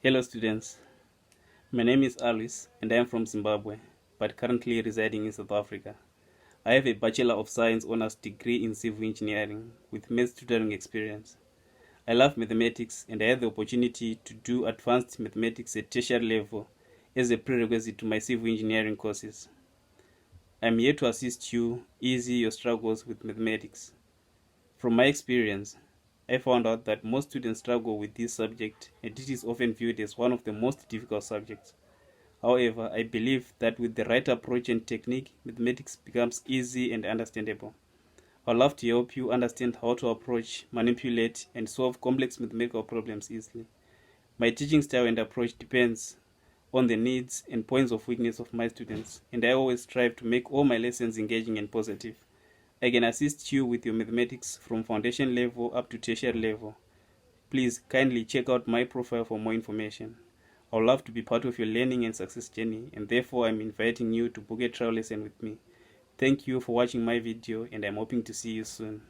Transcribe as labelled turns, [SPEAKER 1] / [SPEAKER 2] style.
[SPEAKER 1] Hello students, my name is Alice and I am from Zimbabwe, but currently residing in South Africa. I have a Bachelor of Science Honours degree in Civil Engineering with Math Tutoring experience. I love mathematics and I had the opportunity to do advanced mathematics at tertiary level as a prerequisite to my civil engineering courses. I am here to assist you ease your struggles with mathematics. From my experience, I found out that most students struggle with this subject and it is often viewed as one of the most difficult subjects. However, I believe that with the right approach and technique, mathematics becomes easy and understandable. I'd love to help you understand how to approach, manipulate, and solve complex mathematical problems easily. My teaching style and approach depends on the needs and points of weakness of my students, and I always strive to make all my lessons engaging and positive. I can assist you with your mathematics from foundation level up to tertiary level. Please kindly check out my profile for more information. I would love to be part of your learning and success journey, and therefore I'm inviting you to book a trial lesson with me. Thank you for watching my video and I'm hoping to see you soon.